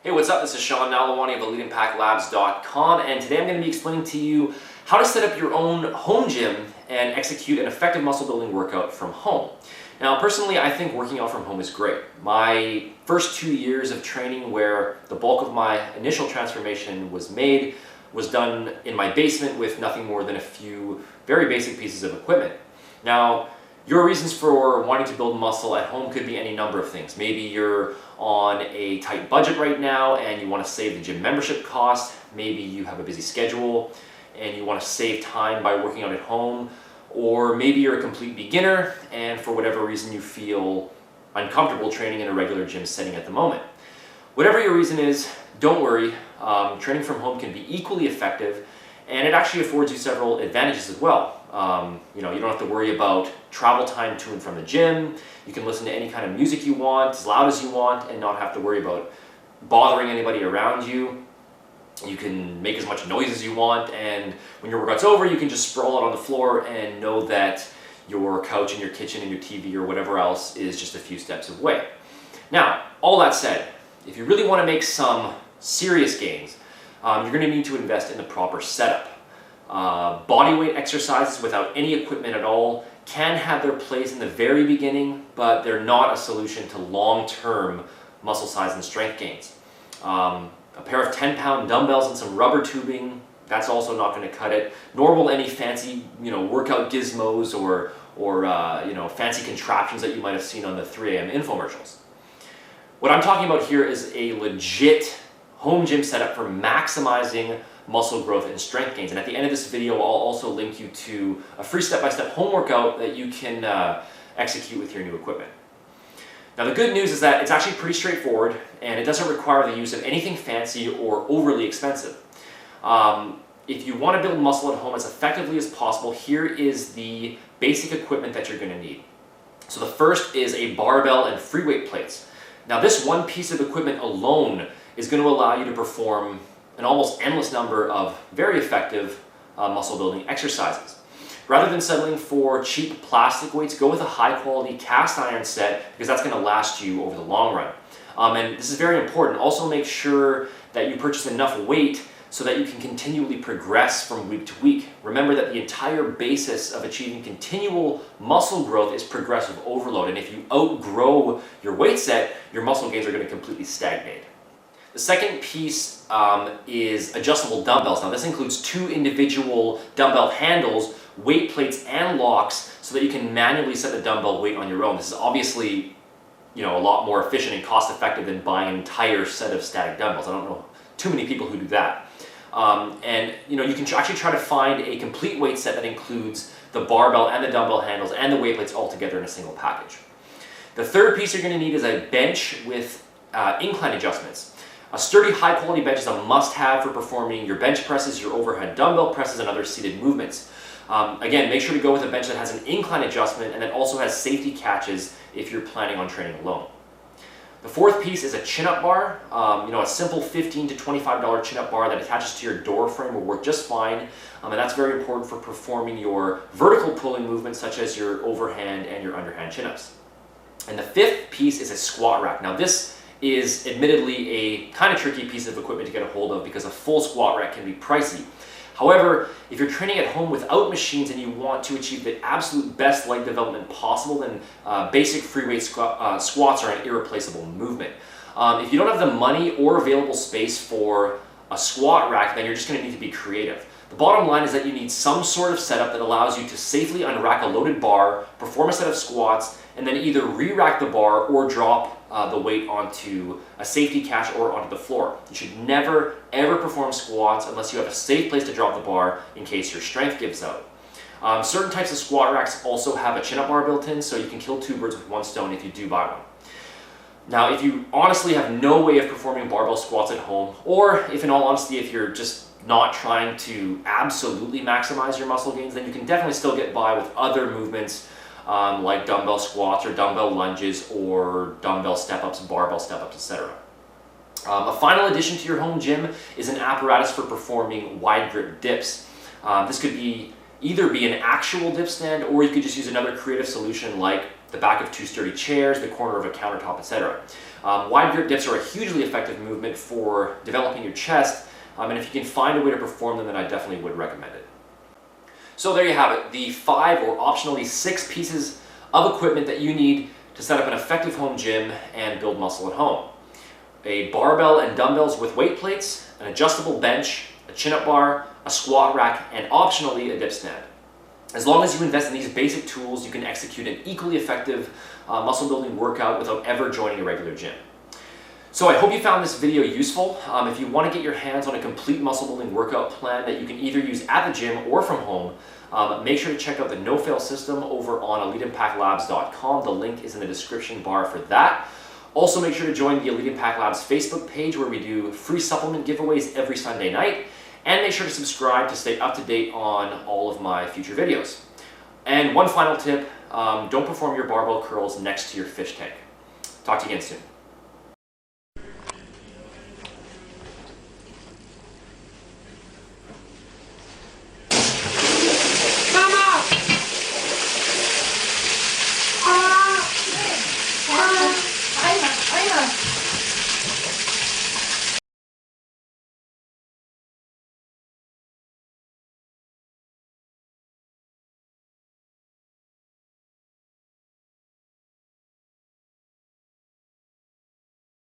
Hey, what's up? This is Sean Nalawani of EliteImpactLabs.com, and today I'm going to be explaining to you how to set up your own home gym and execute an effective muscle building workout from home. Now, personally, I think working out from home is great. My first 2 years of training, where the bulk of my initial transformation was made, was done in my basement with nothing more than a few very basic pieces of equipment. Now, your reasons for wanting to build muscle at home could be any number of things. Maybe you're on a tight budget right now and you want to save the gym membership cost. Maybe you have a busy schedule and you want to save time by working out at home. Or maybe you're a complete beginner and for whatever reason you feel uncomfortable training in a regular gym setting at the moment. Whatever your reason is, don't worry. Training from home can be equally effective, and it actually affords you several advantages as well. You don't have to worry about travel time to and from the gym. You can listen to any kind of music you want, as loud as you want, and not have to worry about bothering anybody around you. You can make as much noise as you want, and when your workout's over, you can just sprawl out on the floor and know that your couch and your kitchen and your TV or whatever else is just a few steps away. Now, all that said, if you really want to make some serious gains, you're going to need to invest in the proper setup. Bodyweight exercises without any equipment at all can have their place in the very beginning, but they're not a solution to long-term muscle size and strength gains. A pair of 10-pound dumbbells and some rubber tubing, that's also not going to cut it, nor will any fancy workout gizmos or fancy contraptions that you might have seen on the 3 a.m. infomercials. What I'm talking about here is a legit home gym setup for maximizing muscle growth and strength gains. And at the end of this video, I'll also link you to a free step-by-step home workout that you can execute with your new equipment. Now, the good news is that it's actually pretty straightforward and it doesn't require the use of anything fancy or overly expensive. If you want to build muscle at home as effectively as possible, here is the basic equipment that you're going to need. So the first is a barbell and free weight plates. Now, this one piece of equipment alone is going to allow you to perform an almost endless number of very effective muscle building exercises. Rather than settling for cheap plastic weights, go with a high quality cast iron set because that's going to last you over the long run. And this is very important. Also make sure that you purchase enough weight so that you can continually progress from week to week. Remember that the entire basis of achieving continual muscle growth is progressive overload, and if you outgrow your weight set, your muscle gains are going to completely stagnate. The second piece is adjustable dumbbells. Now, this includes 2 individual dumbbell handles, weight plates, and locks so that you can manually set the dumbbell weight on your own. This is obviously a lot more efficient and cost effective than buying an entire set of static dumbbells. I don't know too many people who do that. You can actually try to find a complete weight set that includes the barbell and the dumbbell handles and the weight plates all together in a single package. The third piece you're going to need is a bench with incline adjustments. A sturdy, high-quality bench is a must-have for performing your bench presses, your overhead dumbbell presses, and other seated movements. Again, make sure to go with a bench that has an incline adjustment and that also has safety catches if you're planning on training alone. The fourth piece is a chin-up bar. A simple $15 to $25 chin-up bar that attaches to your door frame will work just fine, and that's very important for performing your vertical pulling movements such as your overhand and your underhand chin-ups. And the fifth piece is a squat rack. Now, this is admittedly a kind of tricky piece of equipment to get a hold of because a full squat rack can be pricey. However, if you're training at home without machines and you want to achieve the absolute best leg development possible, then basic free weight squats are an irreplaceable movement. If you don't have the money or available space for a squat rack, then you're just going to need to be creative. The bottom line is that you need some sort of setup that allows you to safely unrack a loaded bar, perform a set of squats, and then either re-rack the bar or drop the weight onto a safety cache or onto the floor. You should never, ever perform squats unless you have a safe place to drop the bar in case your strength gives out. Certain types of squat racks also have a chin-up bar built in, so you can kill 2 birds with 1 stone if you do buy one. Now, if you honestly have no way of performing barbell squats at home, or if in all honesty, if you're just not trying to absolutely maximize your muscle gains, then you can definitely still get by with other movements like dumbbell squats or dumbbell lunges or dumbbell step-ups, barbell step-ups, etc. A final addition to your home gym is an apparatus for performing wide grip dips. This could either be an actual dip stand, or you could just use another creative solution like the back of 2 sturdy chairs, the corner of a countertop, etc. Wide grip dips are a hugely effective movement for developing your chest, and if you can find a way to perform them, then I definitely would recommend it. So there you have it, the 5 or optionally 6 pieces of equipment that you need to set up an effective home gym and build muscle at home. A barbell and dumbbells with weight plates, an adjustable bench, a chin-up bar, a squat rack, and optionally a dip stand. As long as you invest in these basic tools, you can execute an equally effective muscle building workout without ever joining a regular gym. So I hope you found this video useful. If you want to get your hands on a complete muscle building workout plan that you can either use at the gym or from home, make sure to check out the no-fail system over on EliteImpactLabs.com. The link is in the description bar for that. Also, make sure to join the Elite Impact Labs Facebook page where we do free supplement giveaways every Sunday night. And make sure to subscribe to stay up to date on all of my future videos. And one final tip, don't perform your barbell curls next to your fish tank. Talk to you again soon.